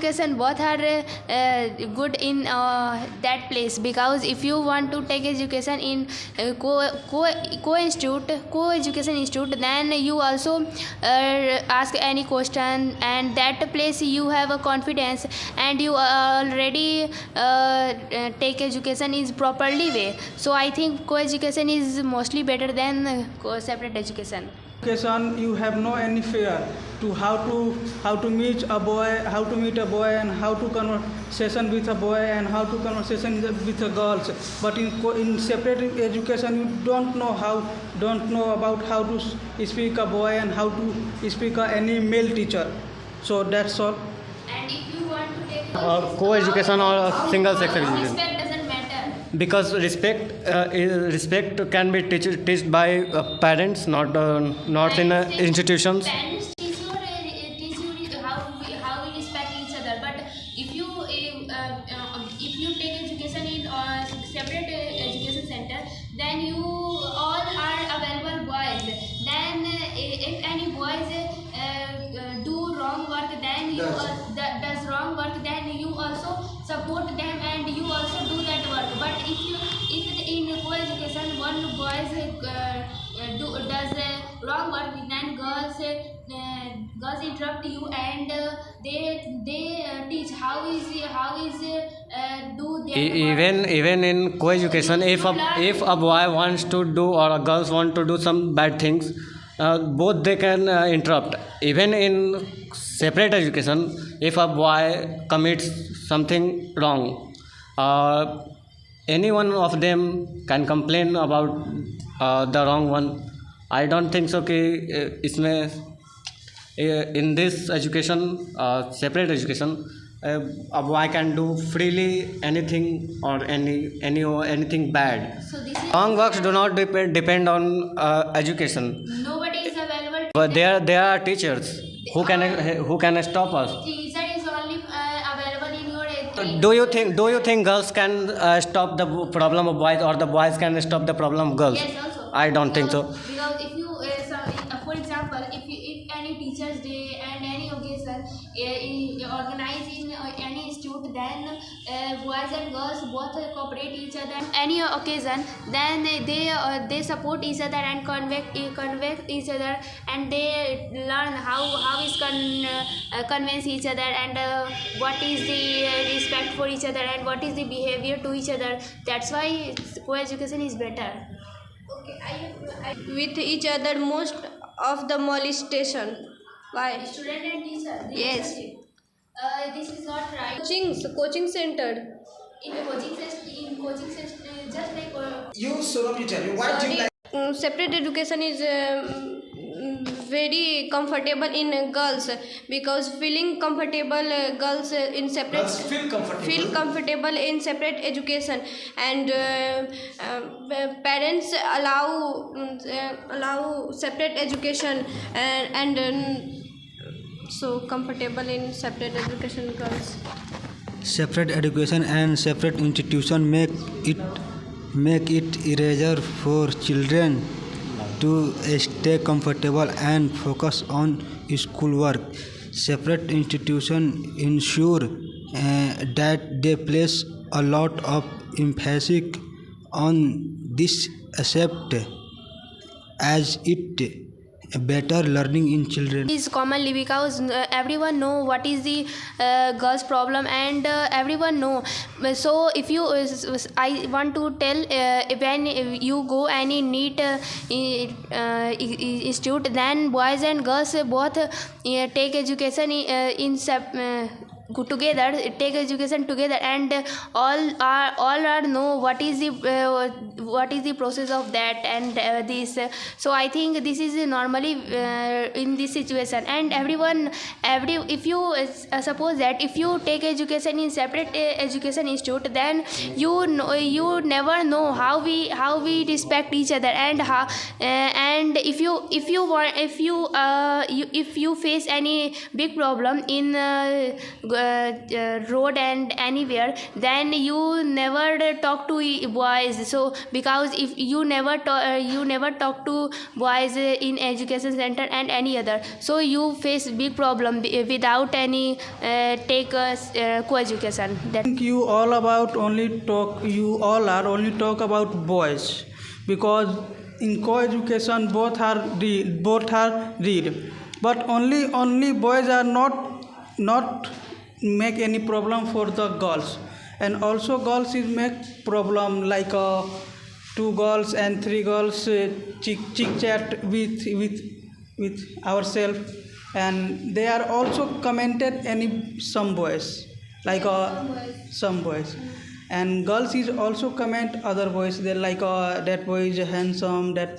education both are good in that place, because if you want to take education in co-education institute, then you also ask any question, and that place you have a confidence, and you already take education is properly way. So I think co-education is mostly better than separate education. Education, you have no any fear to how to meet a boy, and how to conversation with a boy, and how to conversation with a girls. But in separate education, you don't know about how to speak a boy and how to speak any male teacher. So that's all. And if you want to take co-education or single sex education, respect doesn't matter. because respect can be taught by parents, not in institutions. Parents teach you how we respect each other. But if you take education in separate education center, then you all are available boys. Then if any boys do wrong work, then you does wrong work, then you also support them and you also do that work. But if in co-education one boys does wrong work, then girls interrupt you, and they teach how is do their Even in co-education, if a boy wants to do or a girls want to do some bad things, both they can interrupt. Even in separate education, if a boy commits something wrong, any one of them can complain about the wrong one. I don't think so कि इसमें in this education, separate education, a boy can do freely anything or anything bad. So this is Wrong works do not depend on education. nobody is available. But there are teachers who can stop us. Teacher is only available in your Do you think girls can stop the problem of boys, or the boys can stop the problem of girls? Yes, also. I don't think so. Because if you, for example, if any Teachers' Day and any occasion organized in any institute, then boys and girls both cooperate each other. Any occasion, then they support each other and convey each other, and they learn how is convince each other, and what is the respect for each other, and what is the behavior to each other. That's why co-education is better. With each other most of the molestation. Why? Student and teacher. Yes. This is not right. Coaching center. In coaching session, just like You Sonam, you tell me why do you like Separate education is very comfortable in girls, because feeling comfortable girls in separate girls feel comfortable in separate education, and parents allow separate education, and so comfortable in separate education girls. Separate education and separate institution make it easier for children to stay comfortable and focus on schoolwork. Separate institution ensure that they place a lot of emphasis on this aspect, as it better learning in children. is commonly because everyone know what is the girls problem, and everyone know. So if you I want to tell, when you go any NEET institute, then boys and girls both take education together, take education together, and all are know what is the process of that, and this. So I think this is normally in this situation, and if you suppose that if you take education in separate education institute, then you never know how we respect each other, and how and if you face any big problem in road and anywhere, then you never talk to boys. So because if you never talk to boys in education center and any other, so you face big problem without any take co-education. I think you all are only talk about boys, because in co-education both are read, but only boys are not make any problem for the girls, and also girls is make problem like two girls and three girls chit chat with ourselves, and they are also commented some boys like some boys, and girls is also comment other boys, they like that boy is handsome, that